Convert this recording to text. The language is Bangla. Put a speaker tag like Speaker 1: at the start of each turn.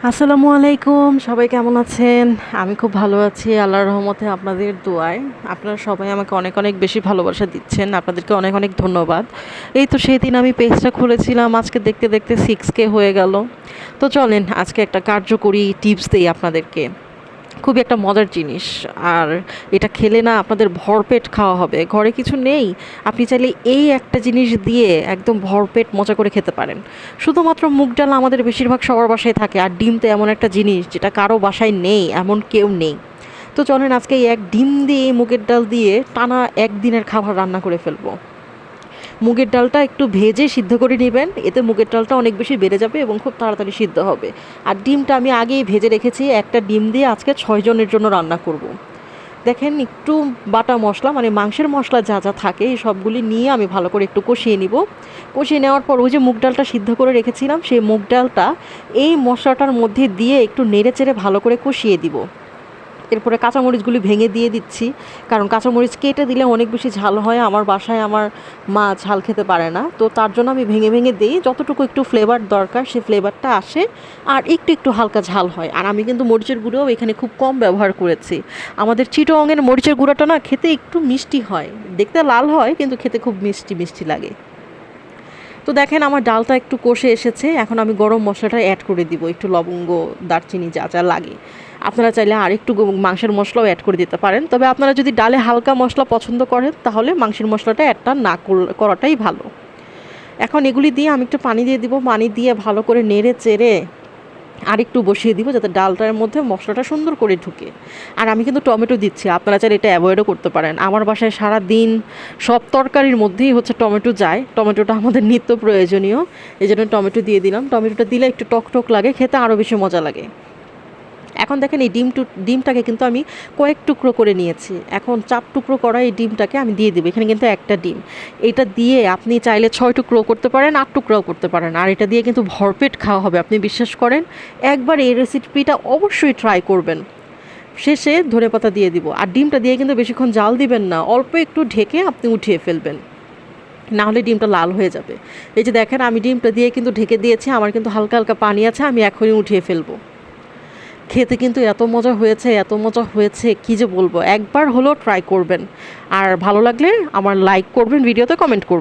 Speaker 1: আসসালামু আলাইকুম, সবাই কেমন আছেন? আমি খুব ভালো আছি আল্লাহর রহমতে, আপনাদের দোয়ায়। আপনারা সবাই আমাকে অনেক অনেক বেশি ভালোবাসা দিচ্ছেন, আপনাদেরকে অনেক অনেক ধন্যবাদ। এই তো সেদিন আমি পেজটা খুলেছিলাম, আজকে দেখতে দেখতে 6K হয়ে গেল। তো চলেন আজকে একটা কার্যকরী টিপস দিই আপনাদেরকে। খুবই একটা মজার জিনিস, আর এটা খেলে না আপনাদের ভরপেট খাওয়া হবে। ঘরে কিছু নেই, আপনি চাইলে এই একটা জিনিস দিয়ে একদম ভরপেট মজা করে খেতে পারেন। শুধুমাত্র মুগ ডাল আমাদের বেশিরভাগ সবার বাসায় থাকে, আর ডিম তো এমন একটা জিনিস যেটা কারো বাসায় নেই, এমন কেউ নেই। তো চলেন আজকে এই এক ডিম দিয়ে মুগের ডাল দিয়ে টানা একদিনের খাবার রান্না করে ফেলবো। মুগের ডালটা একটু ভেজে সিদ্ধ করে নেবেন, এতে মুগের ডালটা অনেক বেশি বেড়ে যাবে এবং খুব তাড়াতাড়ি সিদ্ধ হবে। আর ডিমটা আমি আগেই ভেজে রেখেছি, একটা ডিম দিয়ে আজকে 6 জনের জন্য রান্না করব। দেখেন একটু বাটা মশলা মানে মাংসের মশলা যা যা থাকে এই সবগুলি নিয়ে আমি ভালো করে একটু কষিয়ে নিব। কষিয়ে নেওয়ার পর ওই যে মুগ ডালটা সিদ্ধ করে রেখেছিলাম সেই মুগ ডালটা এই মশলাটার মধ্যে দিয়ে একটু নেড়ে চেড়ে ভালো করে কষিয়ে দিব। এরপরে কাঁচামরিচগুলি ভেঙে দিয়ে দিচ্ছি, কারণ কাঁচামরিচ কেটে দিলে অনেক বেশি ঝাল হয়। আমার বাসায় আমার মা ঝাল খেতে পারে না, তো তার জন্য আমি ভেঙে ভেঙে দিই, যতটুকু একটু ফ্লেভার দরকার সেই ফ্লেভারটা আসে, আর একটু একটু হালকা ঝাল হয়। আর আমি কিন্তু মরিচের গুঁড়োও এখানে খুব কম ব্যবহার করেছি। আমাদের চিটোংয়ের মরিচের গুঁড়োটা না খেতে একটু মিষ্টি হয়, দেখতে লাল হয় কিন্তু খেতে খুব মিষ্টি মিষ্টি লাগে। তো দেখেন আমার ডালটা একটু কষে এসেছে, এখন আমি গরম মশলাটা অ্যাড করে দিব, একটু লবঙ্গ, দারচিনি যা যা লাগে। আপনারা চাইলে আর একটু মাংসের মশলাও অ্যাড করে দিতে পারেন, তবে আপনারা যদি ডালে হালকা মশলা পছন্দ করেন তাহলে মাংসের মশলাটা অ্যাডটা না করাটাই ভালো। এখন এগুলি দিয়ে আমি একটু পানি দিয়ে দিব, পানি দিয়ে ভালো করে নেড়ে চেড়ে আর একটু বসিয়ে দিব যাতে ডালটার মধ্যে মশলাটা সুন্দর করে ঢুকে। আর আমি কিন্তু টমেটো দিচ্ছি, আপনারা চাইলে এটা অ্যাভয়েডও করতে পারেন। আমার বাসায় সারা দিন সব তরকারির মধ্যেই হচ্ছে টমেটো যায়, টমেটোটা আমাদের নিত্য প্রয়োজনীয়, এই জন্য টমেটো দিয়ে দিলাম। টমেটোটা দিলে একটু টক টক লাগে, খেতে আরও বেশি মজা লাগে। এখন দেখেন এই ডিমটাকে কিন্তু আমি কয়েক টুকরো করে নিয়েছি, এখন 4 টুকরো করা এই ডিমটাকে আমি দিয়ে দেবো। এখানে কিন্তু একটা ডিম, এটা দিয়ে আপনি চাইলে 6 টুকরো করতে পারেন, 8 টুকরাও করতে পারেন, আর এটা দিয়ে কিন্তু ভরপেট খাওয়া হবে। আপনি বিশ্বাস করেন, একবার এই রেসিপিটা অবশ্যই ট্রাই করবেন। শেষে ধনেপাতা দিয়ে দিব, আর ডিমটা দিয়ে কিন্তু বেশিক্ষণ জাল দিবেন না, অল্প একটু ঢেকে আপনি উঠিয়ে ফেলবেন, না হলে ডিমটা লাল হয়ে যাবে। এই যে দেখেন আমি ডিমটা দিয়ে কিন্তু ঢেকে দিয়েছি, আমার কিন্তু হালকা হালকা পানি আছে, আমি এখনই উঠিয়ে ফেলবো। খেতে কিন্তু এত মজা হয়েছে, এত মজা হয়েছে কী যে বলবো, একবার হলেও ট্রাই করবেন। আর ভালো লাগলে আমার লাইক করবেন, ভিডিওতে কমেন্ট করবেন।